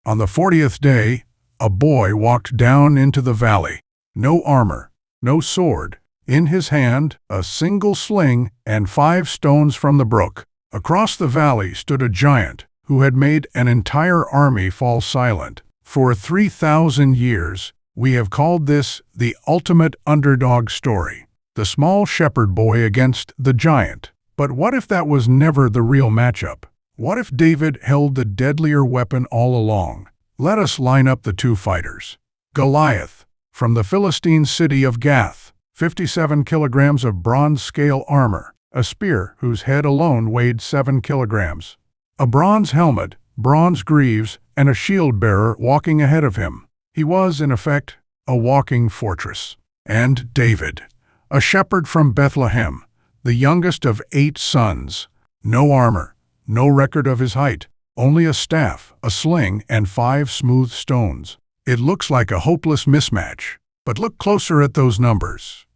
On the 40th day, a boy walked down into the valley. No armor, no sword. In his hand, a single sling and 5 stones from the brook. Across the valley stood a giant who had made an entire army fall silent. For 3,000 years, we have called this the ultimate underdog story. The small shepherd boy against the giant. But what if that was never the real matchup? What if David held the deadlier weapon all along? Let us line up the two fighters. Goliath, from the Philistine city of Gath, 57 kilograms of bronze scale armor, a spear whose head alone weighed 7 kilograms, a bronze helmet, bronze greaves, and a shield-bearer walking ahead of him. He was, in effect, a walking fortress. And David, a shepherd from Bethlehem, the youngest of 8 sons. No armor, no record of his height, only a staff, a sling, and 5 smooth stones. It looks like a hopeless mismatch. But look closer at those numbers.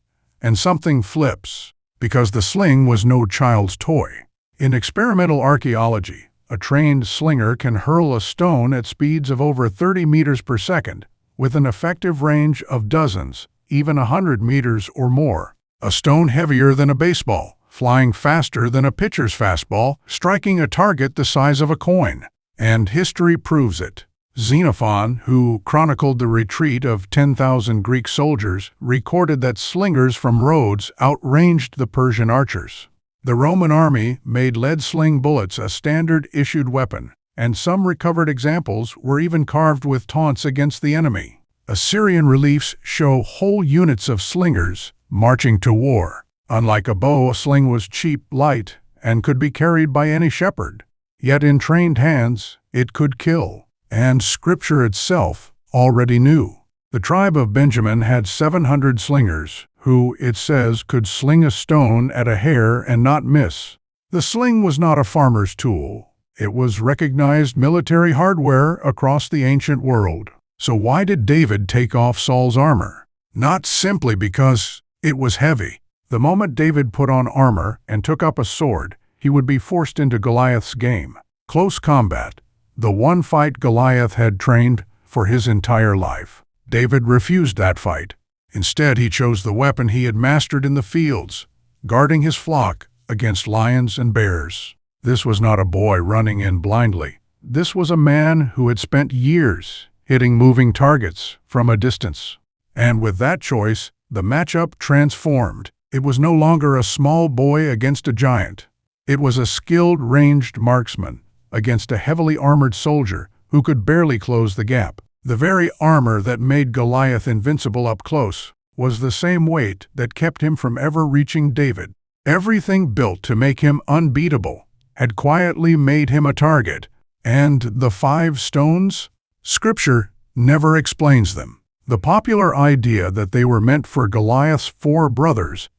And something flips, because the sling was no child's toy. In experimental archaeology, a trained slinger can hurl a stone at speeds of over 30 meters per second, with an effective range of dozens, even 100 meters or more. A stone heavier than a baseball, flying faster than a pitcher's fastball, striking a target the size of a coin. And history proves it. Xenophon, who chronicled the retreat of 10,000 Greek soldiers, recorded that slingers from Rhodes outranged the Persian archers. The Roman army made lead sling bullets a standard-issued weapon, and some recovered examples were even carved with taunts against the enemy. Assyrian reliefs show whole units of slingers marching to war. Unlike a bow, a sling was cheap, light, and could be carried by any shepherd. Yet in trained hands, it could kill. And Scripture itself already knew. The tribe of Benjamin had 700 slingers, who, it says, could sling a stone at a hair and not miss. The sling was not a farmer's tool. It was recognized military hardware across the ancient world. So why did David take off Saul's armor? Not simply because it was heavy. The moment David put on armor and took up a sword, he would be forced into Goliath's game. Close combat. The one fight Goliath had trained for his entire life. David refused that fight. Instead, he chose the weapon he had mastered in the fields, guarding his flock against lions and bears. This was not a boy running in blindly. This was a man who had spent years hitting moving targets from a distance. And with that choice, the matchup transformed. It was no longer a small boy against a giant. It was a skilled ranged marksman against a heavily armored soldier who could barely close the gap. The very armor that made Goliath invincible up close was the same weight that kept him from ever reaching David. Everything built to make him unbeatable had quietly made him a target. And the 5 stones? Scripture never explains them. The popular idea that they were meant for Goliath's 4 brothers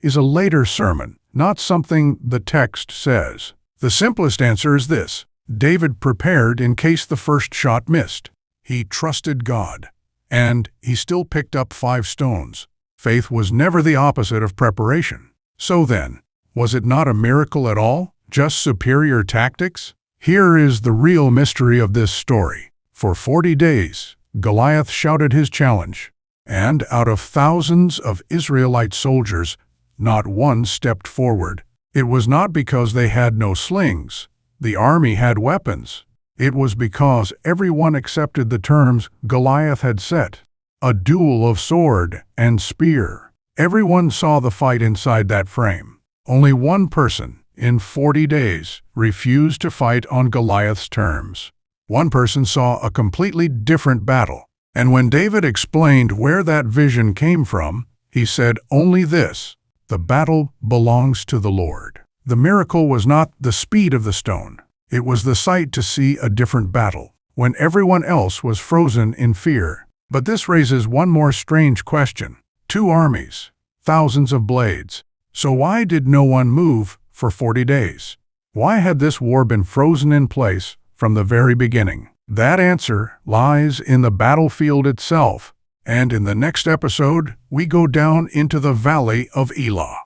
is a later sermon, not something the text says. The simplest answer is this: David prepared in case the first shot missed. He trusted God, and he still picked up 5 stones. Faith was never the opposite of preparation. So then, was it not a miracle at all? Just superior tactics? Here is the real mystery of this story. For 40 days, Goliath shouted his challenge, and out of thousands of Israelite soldiers, not one stepped forward. It was not because they had no slings. The army had weapons. It was because everyone accepted the terms Goliath had set: a duel of sword and spear. Everyone saw the fight inside that frame. Only one person, in 40 days, refused to fight on Goliath's terms. One person saw a completely different battle. And when David explained where that vision came from, he said only this: the battle belongs to the Lord. The miracle was not the speed of the stone. It was the sight to see a different battle, when everyone else was frozen in fear. But this raises one more strange question. 2 armies, thousands of blades. So why did no one move for 40 days? Why had this war been frozen in place from the very beginning? That answer lies in the battlefield itself. And in the next episode, we go down into the Valley of Elah.